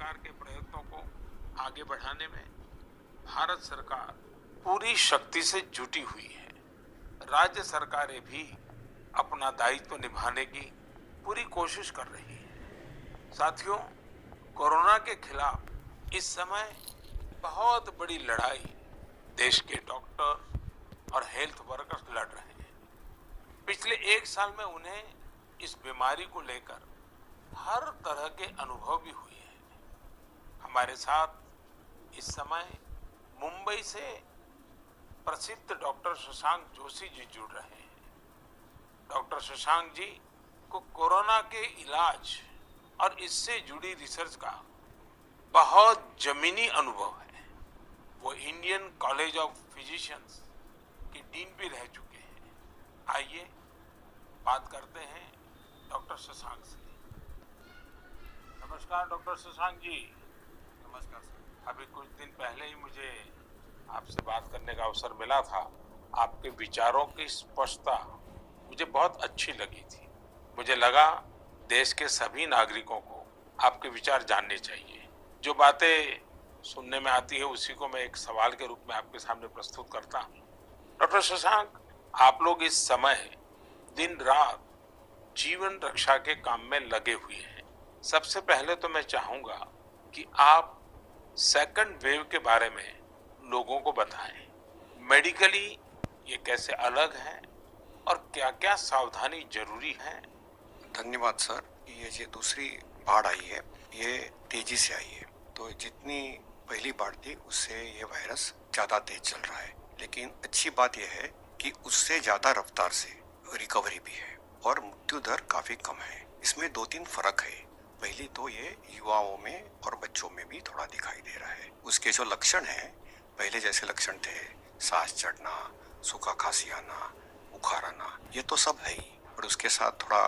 प्रकार के प्रयत्नों को आगे बढ़ाने में भारत सरकार पूरी शक्ति से जुटी हुई है। राज्य सरकारें भी अपना दायित्व निभाने की पूरी कोशिश कर रही है। साथियों, कोरोना के खिलाफ इस समय बहुत बड़ी लड़ाई देश के डॉक्टर और हेल्थ वर्कर्स लड़ रहे हैं। पिछले एक साल में उन्हें इस बीमारी को लेकर हर तरह के अनुभव भी हुए हैं। हमारे साथ इस समय मुंबई से प्रसिद्ध डॉक्टर शशांक जोशी जी जुड़ रहे हैं। डॉक्टर शशांक जी को कोरोना के इलाज और इससे जुड़ी रिसर्च का बहुत जमीनी अनुभव है। वो इंडियन कॉलेज ऑफ फिजिशियंस की डीन भी रह चुके हैं। आइए बात करते हैं डॉक्टर शशांक से। नमस्कार डॉक्टर शशांक जी। नमस्कार सर। अभी कुछ दिन पहले ही मुझे आपसे बात करने का अवसर मिला था। आपके विचारों की स्पष्टता मुझे बहुत अच्छी लगी थी। मुझे लगा देश के सभी नागरिकों को आपके विचार जानने चाहिए। जो बातें सुनने में आती है उसी को मैं एक सवाल के रूप में आपके सामने प्रस्तुत करता हूँ। डॉक्टर शशांक, आप लोग इस समय दिन रात जीवन रक्षा के काम में लगे हुए हैं। सबसे पहले तो मैं चाहूंगा कि आप सेकंड वेव के बारे में लोगों को बताएं। मेडिकली ये कैसे अलग है और क्या-क्या सावधानी जरूरी है? धन्यवाद सर। ये जो दूसरी बाढ़ आई है ये तेजी से आई है, तो जितनी पहली बाढ़ थी उससे ये वायरस ज़्यादा तेज चल रहा है। लेकिन अच्छी बात यह है कि उससे ज़्यादा रफ्तार से रिकवरी भी है और मृत्यु दर काफ़ी कम है। इसमें 2-3 फर्क है। पहली तो ये युवाओं में और बच्चों में भी थोड़ा दिखाई दे रहा है। उसके जो लक्षण हैं, पहले जैसे लक्षण थे, सांस चढ़ना, सूखा खांसी आना, बुखार आना, ये तो सब है ही। और उसके साथ थोड़ा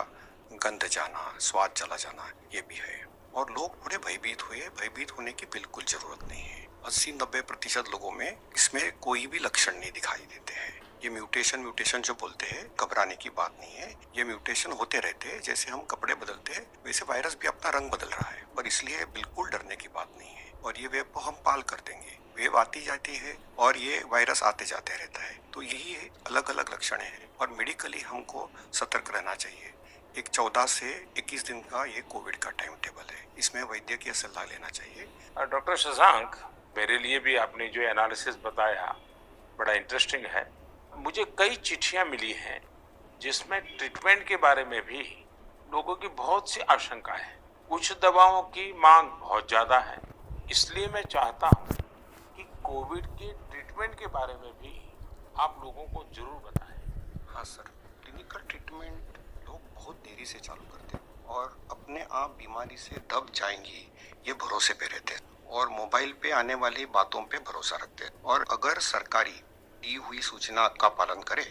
गंध जाना, स्वाद चला जाना, ये भी है। और लोग थोड़े भयभीत हुए। भयभीत होने की बिल्कुल जरूरत नहीं है। 80-90% लोगों में इसमें कोई भी लक्षण नहीं दिखाई देते हैं। ये म्यूटेशन जो बोलते हैं, घबराने की बात नहीं है। ये म्यूटेशन होते रहते हैं। जैसे हम कपड़े बदलते हैं वैसे वायरस भी अपना रंग बदल रहा है, और इसलिए बिल्कुल डरने की बात नहीं है। और ये वेव को हम पाल कर देंगे। वेव आती जाती है और ये वायरस आते जाते रहता है। तो यही अलग अलग लक्षण है और मेडिकली हमको सतर्क रहना चाहिए। एक 14 से 21 दिन का ये कोविड का टाइम टेबल है। इसमें वैद्यकीय सलाह लेना चाहिए। डॉक्टर शशांक, मेरे लिए भी आपने जो एनालिसिस बताया बड़ा इंटरेस्टिंग है। मुझे कई चिट्ठियां मिली हैं जिसमें ट्रीटमेंट के बारे में भी लोगों की बहुत सी आशंका है। कुछ दवाओं की मांग बहुत ज्यादा है। इसलिए मैं चाहता हूं कि कोविड के ट्रीटमेंट के बारे में भी आप लोगों को जरूर बताएं। हाँ सर, क्लिनिकल ट्रीटमेंट लोग बहुत देरी से चालू करते हैं और अपने आप बीमारी से दब जाएंगी ये भरोसे पे रहते हैं और मोबाइल पे आने वाली बातों पे भरोसा रखते हैं। और अगर सरकारी दी हुई सूचना का पालन करे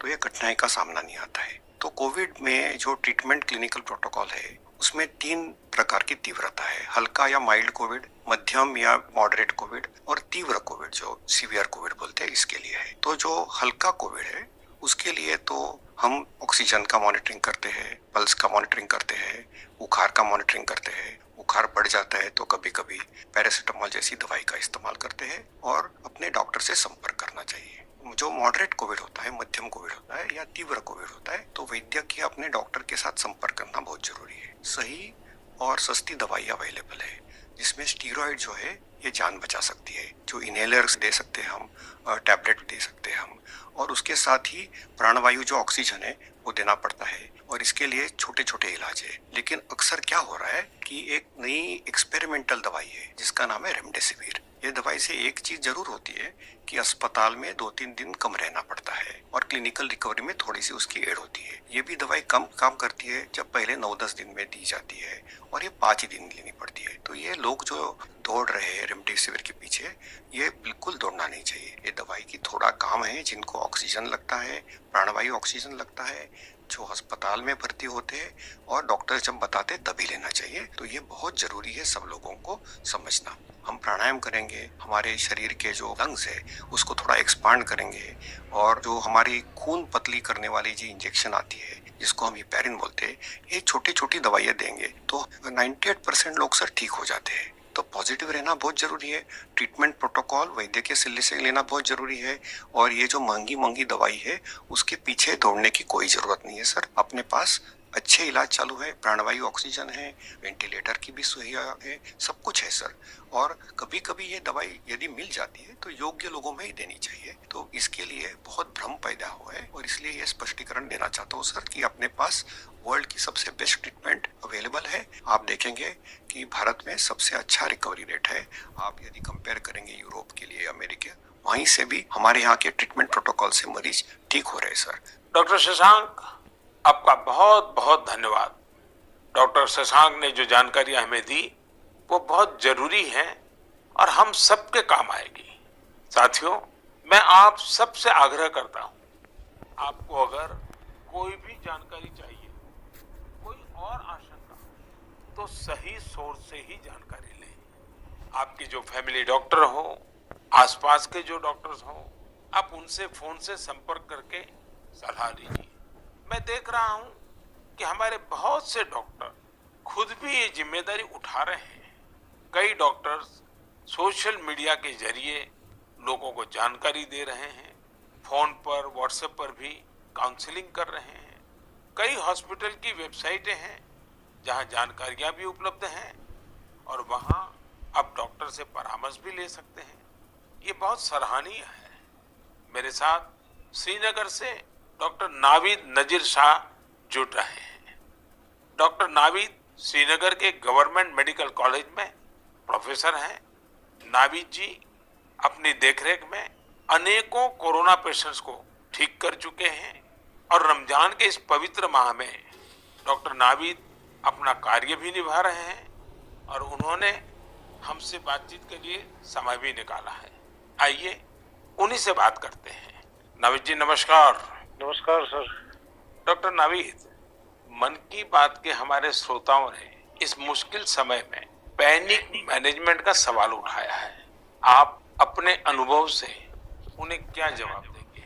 तो ये कठिनाई का सामना नहीं आता है। तो कोविड में जो ट्रीटमेंट क्लिनिकल प्रोटोकॉल है उसमें 3 प्रकार की तीव्रता है। हल्का या माइल्ड कोविड, मध्यम या मॉडरेट कोविड और तीव्र कोविड जो सीवियर कोविड बोलते हैं, इसके लिए है। तो जो हल्का कोविड है उसके लिए तो हम ऑक्सीजन का मॉनिटरिंग करते हैं, पल्स का मॉनिटरिंग करते हैं, बुखार का मॉनिटरिंग करते हैं। बुखार बढ़ जाता है तो कभी कभी पैरासीटामोल जैसी दवाई का इस्तेमाल करते हैं और अपने डॉक्टर से संपर्क करना चाहिए। जो मॉडरेट कोविड होता है, मध्यम कोविड होता है या तीव्र कोविड होता है, तो वैद्य की अपने डॉक्टर के साथ संपर्क करना बहुत जरूरी है। सही और सस्ती दवाई अवेलेबल है जिसमें स्टीरॉइड जो है ये जान बचा सकती है। जो इनहेलर्स दे सकते हैं हम, टैबलेट दे सकते हैं हम, और उसके साथ ही प्राणवायु जो ऑक्सीजन है वो देना पड़ता है। और इसके लिए छोटे छोटे इलाज है। लेकिन अक्सर क्या हो रहा है कि एक नई एक्सपेरिमेंटल दवाई है जिसका नाम है रेमडेसिविर। ये दवाई से एक चीज जरूर होती है कि अस्पताल में 2-3 दिन कम रहना पड़ता है और क्लिनिकल रिकवरी में थोड़ी सी उसकी एड होती है। ये भी दवाई कम काम करती है जब पहले 9-10 दिन में दी जाती है और ये 5 ही दिन लेनी पड़ती है। तो ये लोग जो दौड़ रहे हैं रेमडेसिविर के पीछे, ये बिल्कुल दौड़ना नहीं चाहिए। ये दवाई की थोड़ा काम है। जिनको ऑक्सीजन लगता है, प्राणवायु ऑक्सीजन लगता है, जो अस्पताल में भर्ती होते हैं और डॉक्टर जब बताते तभी लेना चाहिए। तो ये बहुत जरूरी है सब लोगों को समझना। हम प्राणायाम करेंगे, हमारे शरीर के जो लंग्स है उसको थोड़ा एक्सपांड करेंगे और जो हमारी खून पतली करने वाली जो इंजेक्शन आती है जिसको हम हेपेरिन बोलते हैं, ये छोटी छोटी दवाइयाँ देंगे तो 98% लोग सर ठीक हो जाते हैं। तो पॉजिटिव रहना बहुत जरूरी है। ट्रीटमेंट प्रोटोकॉल वैद्य के सलाह से लेना बहुत जरूरी है। और ये जो महंगी महंगी दवाई है उसके पीछे दौड़ने की कोई जरूरत नहीं है सर। अपने पास अच्छे इलाज चालू है, प्राणवायु ऑक्सीजन है, वेंटिलेटर की भी सुविधा है, सब कुछ है सर। और कभी कभी ये दवाई यदि मिल जाती है तो योग्य लोगों में ही देनी चाहिए। तो इसके लिए बहुत भ्रम पैदा हुआ है और इसलिए ये स्पष्टीकरण देना चाहता हूँ सर कि अपने पास वर्ल्ड की सबसे बेस्ट ट्रीटमेंट अवेलेबल है। आप देखेंगे कि भारत में सबसे अच्छा रिकवरी रेट है। आप यदि कंपेयर करेंगे यूरोप के लिए, अमेरिका, वहीं से भी हमारे यहाँ के ट्रीटमेंट प्रोटोकॉल से मरीज ठीक हो रहे हैं सर। डॉक्टर शशांक, आपका बहुत बहुत धन्यवाद। डॉक्टर शशांक ने जो जानकारियां हमें दी वो बहुत जरूरी है और हम सबके काम आएगी। साथियों, मैं आप सबसे आग्रह करता हूं, आपको अगर कोई भी जानकारी चाहिए, कोई और आशंका हो, तो सही सोर्स से ही जानकारी लें। आपके जो फैमिली डॉक्टर हो, आसपास के जो डॉक्टर्स हो, आप उनसे फोन से संपर्क करके सलाह लीजिए। मैं देख रहा हूं कि हमारे बहुत से डॉक्टर खुद भी ये जिम्मेदारी उठा रहे हैं। कई डॉक्टर्स सोशल मीडिया के जरिए लोगों को जानकारी दे रहे हैं, फोन पर, व्हाट्सएप पर भी काउंसलिंग कर रहे हैं। कई हॉस्पिटल की वेबसाइटें हैं जहां जानकारियां भी उपलब्ध हैं और वहां आप डॉक्टर से परामर्श भी ले सकते हैं। ये बहुत सराहनीय है। मेरे साथ श्रीनगर से डॉक्टर नावीद नजीर शाह जुड़ रहे हैं। डॉक्टर नावीद श्रीनगर के गवर्नमेंट मेडिकल कॉलेज में प्रोफेसर हैं। नावीद जी अपनी देखरेख में अनेकों कोरोना पेशेंट्स को ठीक कर चुके हैं और रमजान के इस पवित्र माह में डॉक्टर नावीद अपना कार्य भी निभा रहे हैं और उन्होंने हमसे बातचीत के लिए समय भी निकाला है। आइए उन्हीं से बात करते हैं। नावीद जी, नमस्कार। नमस्कार सर। डॉक्टर नावीद, मन की बात के हमारे श्रोताओं ने इस मुश्किल समय में पैनिक मैनेजमेंट का सवाल उठाया है। आप अपने अनुभव से उन्हें क्या जवाब देंगे?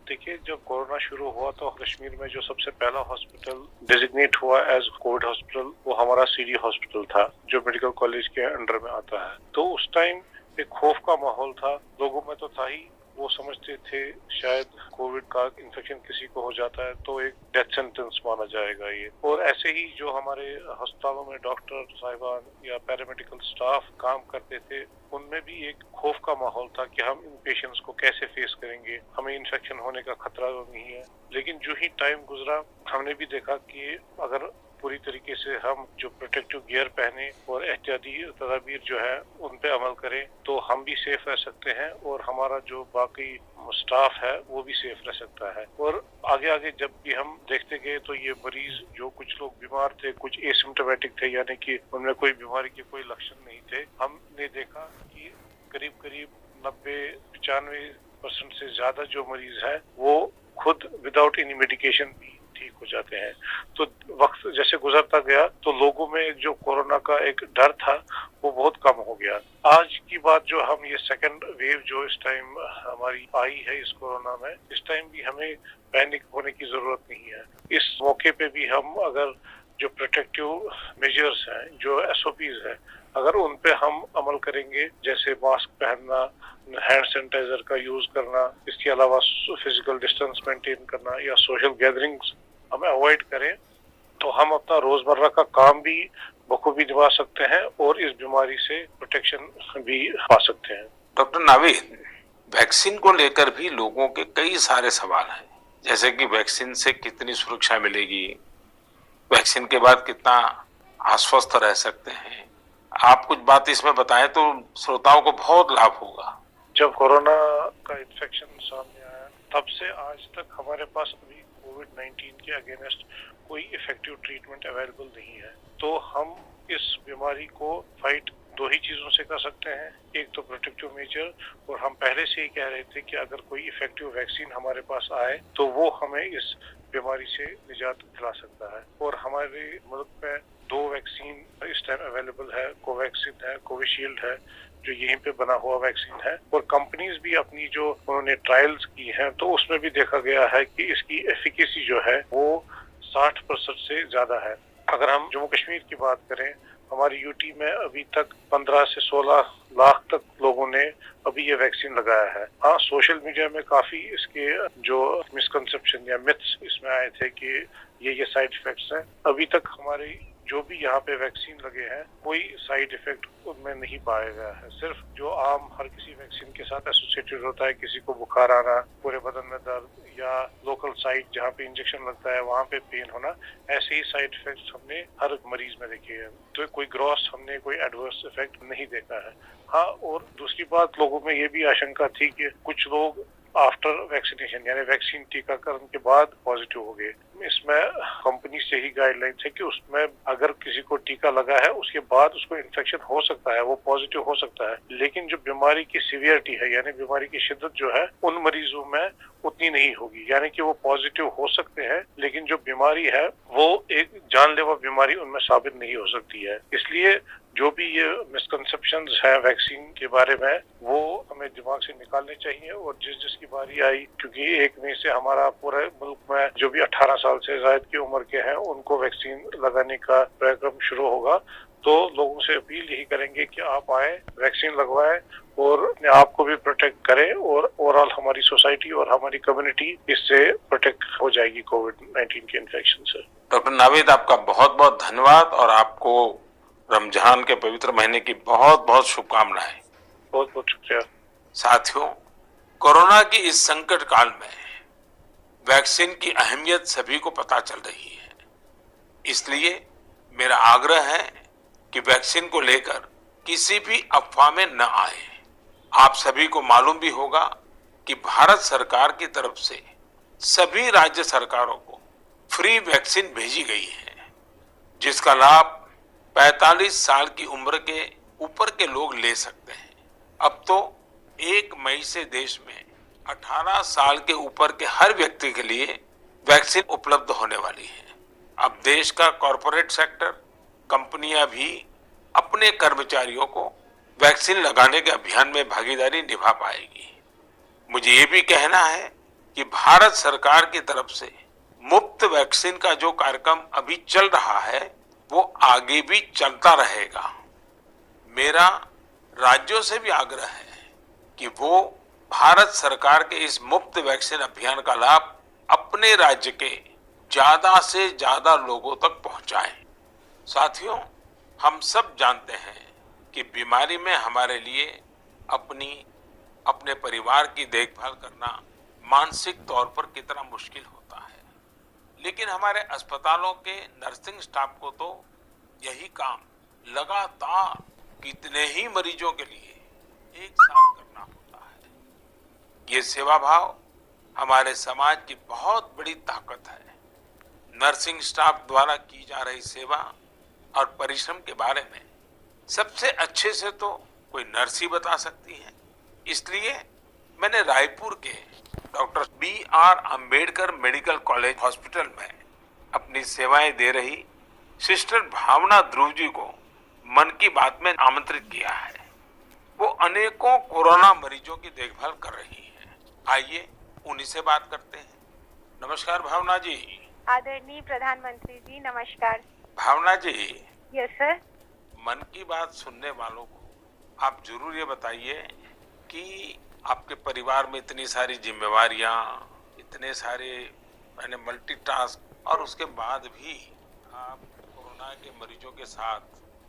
देखिए, जब कोरोना शुरू हुआ तो कश्मीर में जो सबसे पहला हॉस्पिटल डेजिग्नेट हुआ एज कोविड हॉस्पिटल वो हमारा सीडी हॉस्पिटल था, जो मेडिकल कॉलेज के अंडर में आता है। तो उस टाइम एक खौफ का माहौल था, लोगों में तो था ही। वो समझते थे शायद कोविड का इन्फेक्शन किसी को हो जाता है तो एक डेथ सेंटेंस माना जाएगा ये। और ऐसे ही जो हमारे अस्पतालों में डॉक्टर साहिबान या पैरामेडिकल स्टाफ काम करते थे, उनमें भी एक खौफ का माहौल था कि हम इन पेशेंट्स को कैसे फेस करेंगे, हमें इन्फेक्शन होने का खतरा तो नहीं है। लेकिन जो ही टाइम गुजरा, हमने भी देखा कि अगर पूरी तरीके से हम जो प्रोटेक्टिव गियर पहने और एहतियाती तदाबीर जो है उन पे अमल करें तो हम भी सेफ रह सकते हैं और हमारा जो बाकी स्टाफ है वो भी सेफ रह सकता है। और आगे आगे जब भी हम देखते गए तो ये मरीज, जो कुछ लोग बीमार थे, कुछ एसिम्प्टोमेटिक थे, यानी कि उनमें कोई बीमारी के कोई लक्षण नहीं थे, हमने देखा कि करीब करीब 90-95% से ज्यादा जो मरीज है वो खुद विदाउट एनी मेडिकेशन भी ठीक हो जाते हैं। तो वक्त जैसे गुजरता गया तो लोगों में जो कोरोना का एक डर था वो बहुत कम हो गया। आज की बात जो हम ये सेकंड वेव जो इस टाइम हमारी आई है इस कोरोना में, इस टाइम भी हमें पैनिक होने की जरूरत नहीं है। इस मौके पे भी हम अगर जो प्रोटेक्टिव मेजर्स हैं, जो एसओपीज हैं, अगर उन पे हम अमल करेंगे, जैसे मास्क पहनना, हैंड सैनिटाइजर का यूज करना, इसके अलावा फिजिकल डिस्टेंस मेंटेन करना या सोशल गैदरिंग्स हमें अवॉइड करें, तो हम अपना रोजमर्रा का काम भी बखूबी निभा सकते हैं और इस बीमारी से प्रोटेक्शन भी पा सकते हैं। डॉक्टर नावीद, वैक्सीन को लेकर भी लोगों के कई सारे सवाल हैं, जैसे कि वैक्सीन से कितनी सुरक्षा मिलेगी, वैक्सीन के बाद कितना आश्वस्त रह सकते हैं। आप कुछ बात इसमें बताएं तो श्रोताओं को बहुत लाभ होगा। जब कोरोना का इन्फेक्शन सामने आया तब से आज तक हमारे पास अभी कोविड-19 के अगेंस्ट कोई इफेक्टिव ट्रीटमेंट अवेलेबल नहीं है। तो हम इस बीमारी को फाइट दो ही चीजों से कर सकते हैं, एक तो प्रोटेक्टिव मेजर, और हम पहले से ही कह रहे थे कि अगर कोई इफेक्टिव वैक्सीन हमारे पास आए तो वो हमें इस बीमारी से निजात दिला सकता है। और हमारे मुल्क में 2 वैक्सीन इस टाइम अवेलेबल है, कोवैक्सीन है, कोविशील्ड है, जो यहीं पे बना हुआ वैक्सीन है। और कंपनीज भी अपनी जो उन्होंने ट्रायल्स की हैं तो उसमें भी देखा गया है कि इसकी एफिकेसी जो है वो 60% से ज्यादा है। अगर हम जम्मू कश्मीर की बात करें हमारी यूटी में अभी तक 15 से 16 लाख तक लोगों ने अभी ये वैक्सीन लगाया है। हाँ, सोशल मीडिया में काफी इसके जो मिसकंसेप्शन या मिथ्स इसमें आए थे कि ये साइड इफेक्ट्स हैं। अभी तक हमारी जो भी यहाँ पे वैक्सीन लगे हैं कोई साइड इफेक्ट उनमें नहीं पाया गया है। सिर्फ जो आम हर किसी वैक्सीन के साथ एसोसिएटेड होता है, किसी को बुखार आना, पूरे बदन में दर्द या लोकल साइट जहाँ पे इंजेक्शन लगता है वहाँ पे पेन होना, ऐसे ही साइड इफेक्ट्स हमने हर मरीज में देखे हैं। तो कोई ग्रॉस हमने कोई एडवर्स इफेक्ट नहीं देखा है। हाँ, और दूसरी बात, लोगों में ये भी आशंका थी कि कुछ लोग आफ्टर वैक्सीनेशन यानी वैक्सीन टीकाकरण के बाद पॉजिटिव हो गए। इसमें कंपनी से ही गाइडलाइन है कि उसमें अगर किसी को टीका लगा है उसके बाद उसको इन्फेक्शन हो सकता है, वो पॉजिटिव हो सकता है, लेकिन जो बीमारी की सीवियरिटी है यानी बीमारी की शिद्दत जो है उन मरीजों में उतनी नहीं होगी। यानी कि वो पॉजिटिव हो सकते हैं लेकिन जो बीमारी है वो एक जानलेवा बीमारी उनमें साबित नहीं हो सकती है। इसलिए जो भी ये मिसकंसेप्शंस है वैक्सीन के बारे में वो हमें दिमाग से निकालने चाहिए। और जिसकी बारी आई, क्योंकि 1 मई से हमारा पूरे मुल्क में जो भी 18 साल से ज्यादा की उम्र के हैं उनको वैक्सीन लगाने का कार्यक्रम शुरू होगा, तो लोगों से अपील यही करेंगे कि आप आए, वैक्सीन लगवाएं और अपने आप को भी प्रोटेक्ट करें और ओवरऑल हमारी सोसाइटी और हमारी कम्युनिटी इससे प्रोटेक्ट हो जाएगी कोविड-19 के इन्फेक्शन से। डॉक्टर नावेद, आपका बहुत बहुत धन्यवाद और आपको रमजान के पवित्र महीने की बहुत बहुत शुभकामनाएं। बहुत बहुत शुक्रिया। साथियों, कोरोना की इस संकट काल में वैक्सीन की अहमियत सभी को पता चल रही है। इसलिए मेरा आग्रह है कि वैक्सीन को लेकर किसी भी अफवाह में न आए। आप सभी को मालूम भी होगा कि भारत सरकार की तरफ से सभी राज्य सरकारों को फ्री वैक्सीन भेजी गई है, जिसका लाभ 45 साल की उम्र के ऊपर के लोग ले सकते हैं। अब तो 1 मई से देश में 18 साल के ऊपर के हर व्यक्ति के लिए वैक्सीन उपलब्ध होने वाली है। अब देश का कॉरपोरेट सेक्टर, कंपनियां भी अपने कर्मचारियों को वैक्सीन लगाने के अभियान में भागीदारी निभा पाएगी। मुझे ये भी कहना है कि भारत सरकार की तरफ से मुफ्त वैक्सीन का जो कार्यक्रम अभी चल रहा है वो आगे भी चलता रहेगा। मेरा राज्यों से भी आग्रह है कि वो भारत सरकार के इस मुफ्त वैक्सीन अभियान का लाभ अपने राज्य के ज्यादा से ज्यादा लोगों तक पहुंचाएं। साथियों, हम सब जानते हैं कि बीमारी में हमारे लिए अपने परिवार की देखभाल करना मानसिक तौर पर कितना मुश्किल होता है, लेकिन हमारे अस्पतालों के नर्सिंग स्टाफ को तो यही काम लगातार कितने ही मरीजों के लिए एक साथ करना होता है। ये सेवा भाव हमारे समाज की बहुत बड़ी ताकत है। नर्सिंग स्टाफ द्वारा की जा रही सेवा और परिश्रम के बारे में सबसे अच्छे से तो कोई नर्स ही बता सकती है। इसलिए मैंने रायपुर के doctor BR Ambedkar medical college hospital में अपनी सेवाएं दे रही सिस्टर भावना ध्रुव जी को मन की बात में आमंत्रित किया है। वो अनेकों कोरोना मरीजों की देखभाल कर रही हैं। आइए उन्हीं से बात करते हैं। नमस्कार भावना जी। आदरणीय प्रधानमंत्री जी, नमस्कार। भावना जी, यस सर। मन की बात सुनने वालों को आप जरूर ये बताइए कि आपके परिवार में इतनी सारी जिम्मेवारियां, इतने सारे मल्टीटास्क, और उसके बाद भी आप कोरोना के मरीजों के साथ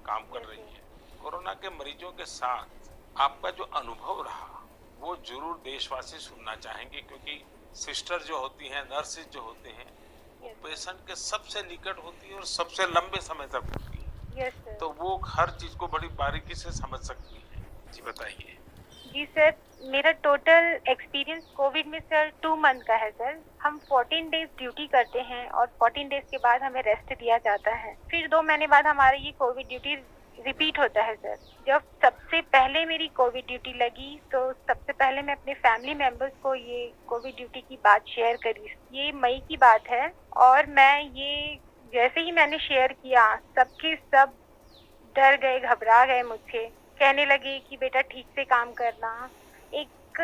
काम कर रही हैं। कोरोना के मरीजों के साथ आपका जो अनुभव रहा वो जरूर देशवासी सुनना चाहेंगे, क्योंकि सिस्टर जो होती हैं, नर्सेज जो होते हैं, वो पेशेंट के सबसे निकट होती है और सबसे लंबे समय तक होती है। Yes sir. तो वो हर चीज को बड़ी बारीकी से समझ सकती है। जी बताइए। जी सर, मेरा टोटल एक्सपीरियंस कोविड में सर 2 मंथ का है सर। हम 14 डेज ड्यूटी करते हैं और 14 डेज के बाद हमें रेस्ट दिया जाता है। फिर 2 महीने बाद हमारा ये कोविड ड्यूटी रिपीट होता है सर। जब सबसे पहले मेरी कोविड ड्यूटी लगी तो सबसे पहले मैं अपने फैमिली मेंबर्स को ये कोविड ड्यूटी की बात शेयर करी। ये मई की बात है और मैं ये जैसे ही मैंने शेयर किया, सबके सब डर गए, घबरा गए मुझसे। कहने लगे कि बेटा ठीक से काम करना। एक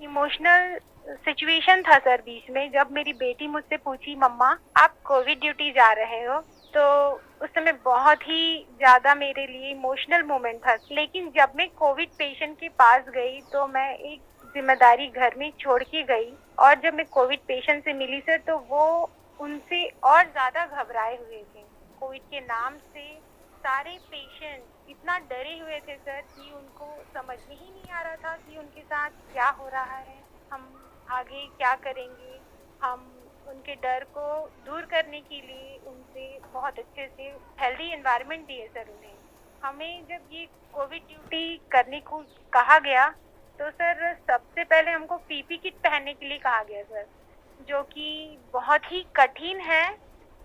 इमोशनल सिचुएशन था सर बीच में, जब मेरी बेटी मुझसे पूछी, मम्मा आप कोविड ड्यूटी जा रहे हो तो उस समय बहुत ही ज़्यादा मेरे लिए इमोशनल मोमेंट था। लेकिन जब मैं कोविड पेशेंट के पास गई तो मैं एक ज़िम्मेदारी घर में छोड़ के गई और जब मैं कोविड पेशेंट से मिली सर तो वो उनसे और ज़्यादा घबराए हुए थे। कोविड के नाम से सारे पेशेंट इतना डरे हुए थे सर कि उनको समझ में ही नहीं आ रहा था कि उनके साथ क्या हो रहा है, हम आगे क्या करेंगे। हम उनके डर को दूर करने के लिए उनसे बहुत अच्छे से हेल्दी एनवायरनमेंट दिए सर उन्हें। हमें जब ये कोविड ड्यूटी करने को कहा गया तो सर सबसे पहले हमको पीपी किट पहनने के लिए कहा गया सर, जो कि बहुत ही कठिन है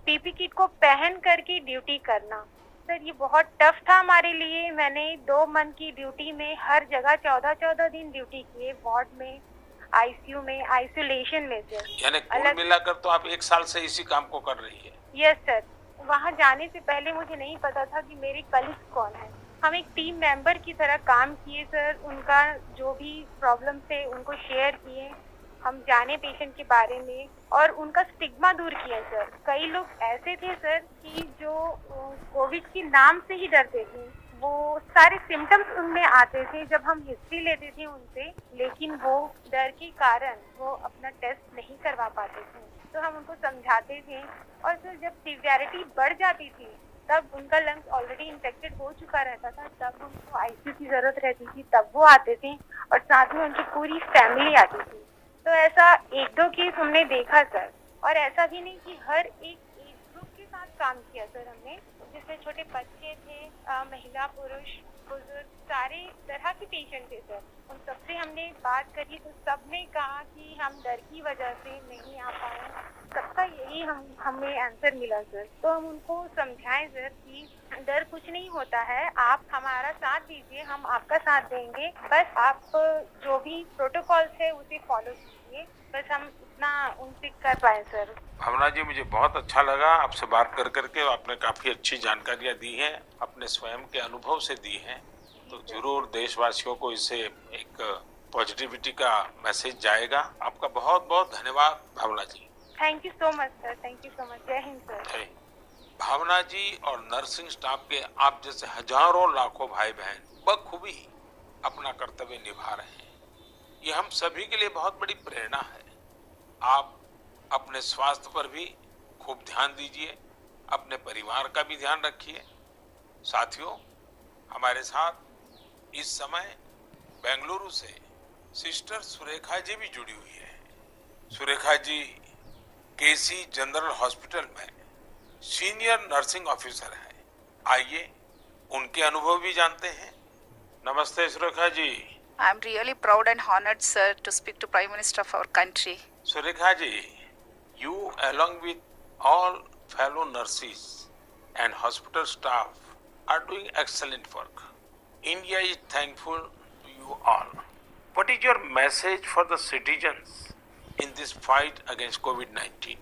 पीपी किट को पहन करके ड्यूटी करना। सर ये बहुत टफ था हमारे लिए। मैंने 2 मंथ की ड्यूटी में हर जगह 14-14 दिन ड्यूटी किए, वार्ड में, आईसीयू में, आइसोलेशन में सर। यानी कुल मिलाकर तो आप 1 साल से इसी काम को कर रही है। Yes sir. वहाँ जाने से पहले मुझे नहीं पता था कि मेरे कलीग्स कौन है। हम एक टीम मेंबर की तरह काम किए सर, उनका जो भी प्रॉब्लम थे उनको शेयर किए, हम जाने पेशेंट के बारे में और उनका स्टिग्मा दूर किया सर। कई लोग ऐसे थे सर कि जो कोविड के नाम से ही डरते थे, वो सारे सिम्टम्स उनमें आते थे जब हम हिस्ट्री लेते थे उनसे, लेकिन वो डर के कारण वो अपना टेस्ट नहीं करवा पाते थे। तो हम उनको समझाते थे और सर जब सिवियरिटी बढ़ जाती थी तब उनका लंग्स ऑलरेडी इन्फेक्टेड हो चुका रहता था, तब उनको आईसीयू की जरूरत रहती थी, तब वो आते थे और साथ में उनकी पूरी फैमिली आती थी। तो ऐसा 1-2 केस हमने देखा सर, और ऐसा भी नहीं कि हर एक एज ग्रुप के साथ काम किया सर हमने, जिसमें छोटे बच्चे थे, महिला, पुरुष, बुजुर्ग, सारे तरह के पेशेंट थे सर। उन सबसे हमने बात करी तो सबने कहा कि हम डर की वजह से नहीं आ पाए। सबका यही हमें आंसर मिला सर। तो हम उनको समझाएं सर कि डर कुछ नहीं होता है, आप हमारा साथ दीजिए, हम आपका साथ देंगे, बस आप जो भी प्रोटोकॉल्स है उसे फॉलो कीजिए, बस हम इतना उनसे कर पाए सर। भावना जी, मुझे बहुत अच्छा लगा आपसे बात कर करके। आपने काफी अच्छी जानकारियां दी हैं, अपने स्वयं के अनुभव से दी हैं, तो जरूर देशवासियों को इससे एक पॉजिटिविटी का मैसेज जाएगा। आपका बहुत बहुत धन्यवाद भावना जी। Thank you so much sir, thank you so much. जय हिंद सर। जय हिंद। भावना जी और नर्सिंग स्टाफ के आप जैसे हजारों लाखों भाई बहन बखूबी अपना कर्तव्य निभा रहे हैं, ये हम सभी के लिए बहुत बड़ी प्रेरणा है। आप अपने स्वास्थ्य पर भी खूब ध्यान दीजिए, अपने परिवार का भी ध्यान रखिए। साथियों, हमारे साथ इस समय बेंगलुरु से सिस्टर सुरेखा जी भी जुड़ी हुई है। सुरेखा जी केसी जनरल हॉस्पिटल में सीनियर नर्सिंग ऑफिसर है। आइए उनके अनुभव भी जानते हैं। नमस्ते Surekha ji. I'm really proud and honored, sir, to speak to Prime Minister of our country. Surekha ji, you along with all fellow nurses and hospital staff are doing excellent work. India is thankful to you all. What is your message for the citizens in this fight against COVID-19?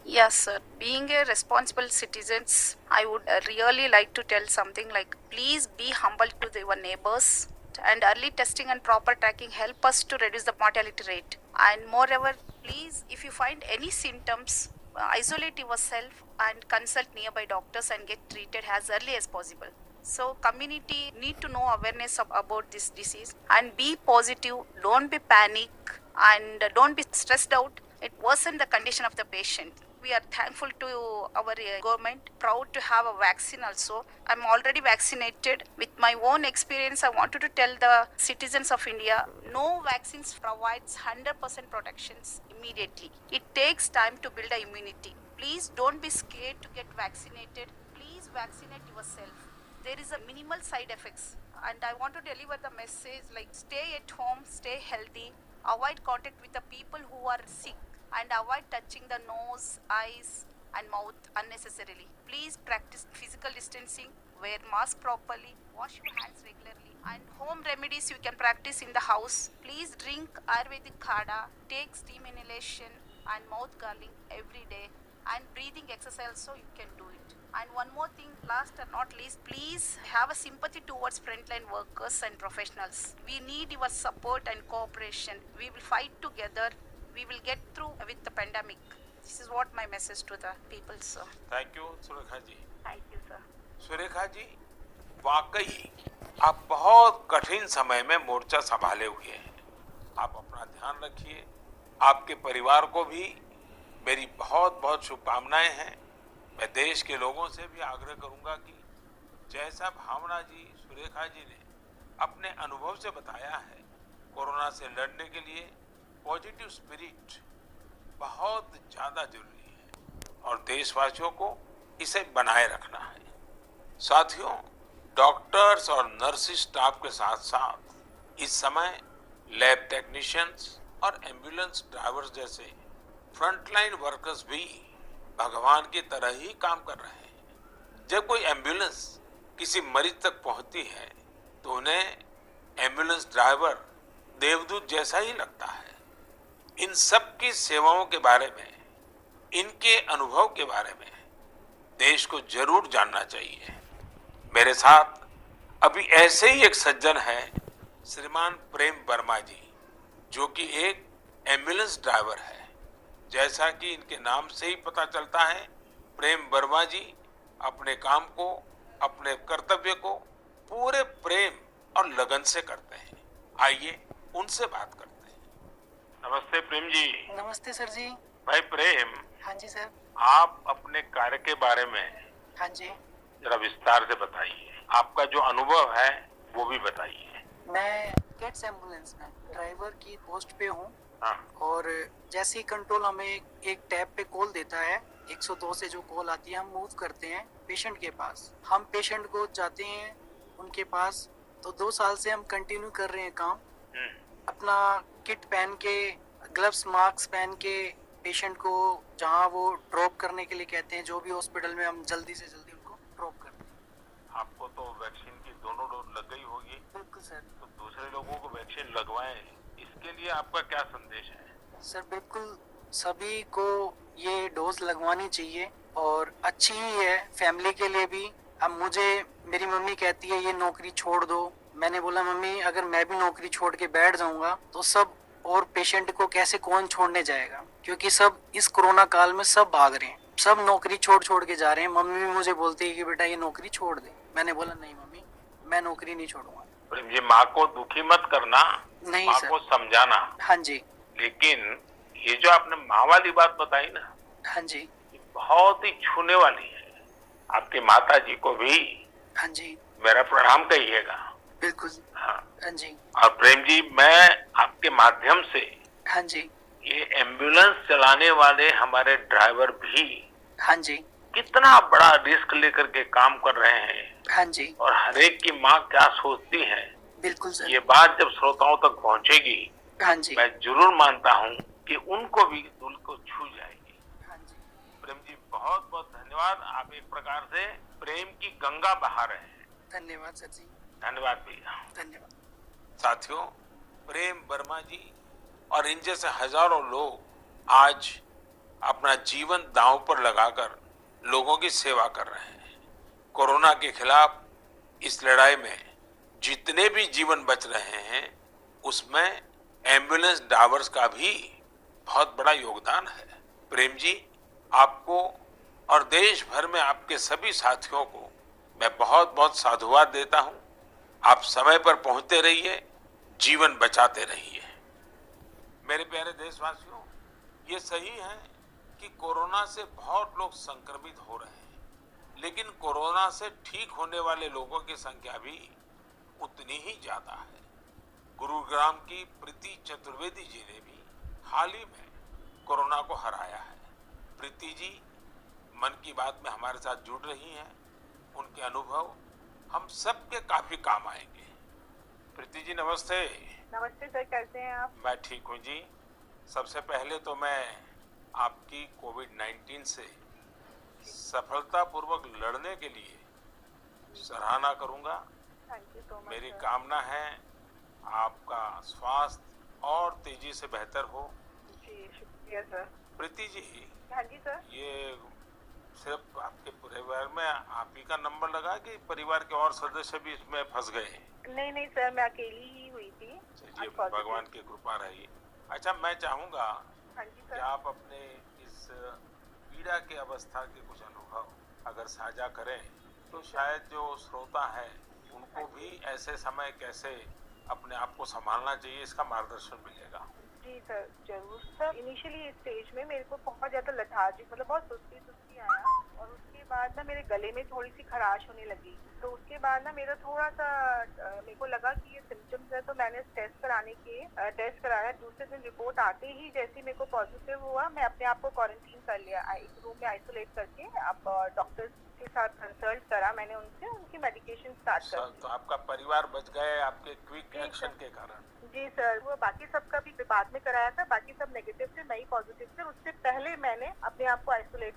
Yes, sir. Being a responsible citizens, I would really like to tell something like, please be humble to your neighbors, and early testing and proper tracking help us to reduce the mortality rate. And moreover, please, if you find any symptoms, isolate yourself and consult nearby doctors and get treated as early as possible. So community need to know awareness about this disease and be positive, don't be panic and don't be stressed out. It worsens the condition of the patient. We are thankful to our government, proud to have a vaccine also. I'm already vaccinated. With my own experience, I wanted to tell the citizens of India, no vaccines provides 100% protections immediately. It takes time to build a immunity. Please don't be scared to get vaccinated. Please vaccinate yourself. There is a minimal side effects. And I want to deliver the message like stay at home, stay healthy, avoid contact with the people who are sick, and avoid touching the nose, eyes and mouth unnecessarily. Please practice physical distancing, wear mask properly, wash your hands regularly, and home remedies you can practice in the house. Please drink Ayurvedic khada, take steam inhalation and mouth gargling every day, and breathing exercise so you can do it. And one more thing, last and not least, please have a sympathy towards frontline workers and professionals. We need your support and cooperation. We will fight together. We will get through with the pandemic. This is what my message to the people, sir. Thank you Surekha ji. Thank you sir. Surekha ji, वाकई आप बहुत कठिन समय में मोर्चा संभाले हुए हैं। आप अपना ध्यान रखिए। आपके परिवार को भी मेरी बहुत बहुत शुभकामनाएं हैं। मैं देश के लोगों से भी आग्रह करूंगा कि जैसा भावना जी, सुरेखा जी ने अपने अनुभव से बताया है, कोरोना से लड़ने के लिए पॉजिटिव स्पिरिट बहुत ज्यादा जरूरी है और देशवासियों को इसे बनाए रखना है। साथियों, डॉक्टर्स और नर्सिंग स्टाफ के साथ साथ इस समय लैब टेक्नीशियंस और एम्बुलेंस ड्राइवर्स जैसे फ्रंटलाइन वर्कर्स भी भगवान की तरह ही काम कर रहे हैं। जब कोई एम्बुलेंस किसी मरीज तक पहुंचती है तो उन्हें एम्बुलेंस ड्राइवर देवदूत जैसा ही लगता है। इन सब की सेवाओं के बारे में, इनके अनुभव के बारे में देश को जरूर जानना चाहिए। मेरे साथ अभी ऐसे ही एक सज्जन है, श्रीमान प्रेम वर्मा जी, जो कि एक एम्बुलेंस ड्राइवर है। जैसा कि इनके नाम से ही पता चलता है, प्रेम वर्मा जी अपने काम को, अपने कर्तव्य को पूरे प्रेम और लगन से करते हैं। आइए उनसे बात करते हैं। नमस्ते प्रेम जी। नमस्ते सर जी। भाई प्रेम, हाँ जी सर। आप अपने कार्य के बारे में हाँ जी। जरा विस्तार से बताइए। आपका जो अनुभव है वो भी बताइए। मैं कैट्स एम्बुलेंस में ड्राइवर की पोस्ट पे हूँ। हाँ। और जैसे ही कंट्रोल हमें एक टैब पे कॉल देता है, 102 से जो कॉल आती है, हम मूव करते हैं पेशेंट के पास। हम पेशेंट को जाते हैं उनके पास। तो 2 साल से हम कंटिन्यू कर रहे हैं काम। अपना किट पहन के, ग्लव्स, मास्क पहन के पेशेंट को जहाँ वो ड्रॉप करने के लिए कहते हैं, जो भी हॉस्पिटल में, हम जल्दी से जल्दी उनको ड्रॉप करते हैं। आपको तो वैक्सीन की दोनों डोज लग गई होगी। बिल्कुल सर। तो दूसरे लोगों को वैक्सीन लगवाएं, इसके लिए आपका क्या संदेश है? सर बिल्कुल सभी को ये डोज लगवानी चाहिए और अच्छी ही है फैमिली के लिए भी। अब मुझे मेरी मम्मी कहती है ये नौकरी छोड़ दो। मैंने बोला मम्मी, अगर मैं भी नौकरी छोड़ के बैठ जाऊंगा तो सब और पेशेंट को कैसे कौन छोड़ने जाएगा, क्योंकि सब इस कोरोना काल में सब भाग रहे हैं, सब नौकरी छोड़ के जा रहे हैं। मम्मी भी मुझे बोलती है कि बेटा ये नौकरी छोड़ दे। मैंने बोला नहीं मम्मी, मैं नौकरी नहीं छोड़ूंगा। प्रेम जी, माँ को दुखी मत करना, नहीं माँ सर। को समझाना। हाँ जी। लेकिन ये जो आपने माँ वाली बात बताई ना, हाँ जी। ये बहुत ही छूने वाली है। आपकी माता जी को भी हाँ जी। मेरा प्रणाम कहिएगा। बिल्कुल। हाँ। हाँ जी। और प्रेम जी, मैं आपके माध्यम से हाँ जी। ये एम्बुलेंस चलाने वाले हमारे ड्राइवर भी हाँ जी। कितना बड़ा रिस्क लेकर के काम कर रहे हैं हाँ जी। और हर एक की माँ क्या सोचती है, बिल्कुल सर। ये बात जब श्रोताओं तक पहुंचेगी, हाँ जी। मैं जरूर मानता हूँ कि उनको भी दिल को छू जाएगी। हाँ जी। प्रेम जी, बहुत बहुत धन्यवाद। आप एक प्रकार से प्रेम की गंगा बहा रहे हैं। धन्यवाद सर जी। धन्यवाद भैया। धन्यवाद। साथियों, प्रेम वर्मा जी और इन जैसे हजारों लोग आज अपना जीवन दांव पर लगाकर लोगों की सेवा कर रहे हैं। कोरोना के खिलाफ इस लड़ाई में जितने भी जीवन बच रहे हैं, उसमें एम्बुलेंस ड्राइवर्स का भी बहुत बड़ा योगदान है। प्रेम जी, आपको और देश भर में आपके सभी साथियों को मैं बहुत बहुत साधुवाद देता हूं। आप समय पर पहुंचते रहिए, जीवन बचाते रहिए। मेरे प्यारे देशवासियों, ये सही है कि कोरोना से बहुत लोग संक्रमित हो रहे हैं, लेकिन कोरोना से ठीक होने वाले लोगों की संख्या भी उतनी ही ज्यादा है। गुरुग्राम की प्रीति चतुर्वेदी जी ने भी हाल ही में कोरोना को हराया है। प्रीति जी मन की बात में हमारे साथ जुड़ रही हैं। उनके अनुभव हम सबके काफी काम आएंगे। प्रीति जी नमस्ते। नमस्ते सर, कैसे हैं आप? मैं ठीक हूँ जी। सबसे पहले तो मैं आपकी कोविड-19 से सफलतापूर्वक लड़ने के लिए सराहना करूंगा। Thank you so much. मेरी कामना है आपका स्वास्थ्य और तेजी से बेहतर हो। जी शुक्रिया सर। प्रीति जी, हाँ जी सर। ये सिर्फ आपके परिवार में आप ही का नंबर लगा कि परिवार के और सदस्य भी इसमें फंस गए? नहीं सर, मैं अकेली ही हुई थी। चलिए, भगवान की कृपा रही। अच्छा, मैं चाहूंगा हाँ जी कि सर। आप अपने इस इस पीड़ा की अवस्था के कुछ अनुभव अगर साझा करें तो शायद जो श्रोता है उनको भी ऐसे समय कैसे अपने आप को संभालना चाहिए इसका मार्गदर्शन मिलेगा। जी सर, जरूर सर। इनिशियली इस स्टेज में मेरे को बहुत ज़्यादा लेथार्जिक, मतलब बहुत सुस्ती सुस्ती आया, और उसके बाद ना मेरे गले में थोड़ी सी खराश होने लगी। तो उसके बाद ना मेरा थोड़ा सा मेरे को लगा कि ये सिम्टम्स है, तो मैंने टेस्ट कराया। दूसरे दिन रिपोर्ट आते ही जैसे मेरे को पॉजिटिव हुआ, मैं अपने आप को क्वारंटीन कर लिया, एक रूम में आइसोलेट करके। अब डॉक्टर्स के साथ कंसल्ट करा मैंने उनसे, उनकी मेडिकेशन स्टार्ट कर दी। तो आपका परिवार बच गए आपके क्विक एक्शन के कारण। जी सर, वो बाकी सबका भी बाद में कराया था, बाकी सब नेगेटिव थे, मैं ही पॉजिटिव थे। उससे पहले मैंने अपने आप को आइसोलेट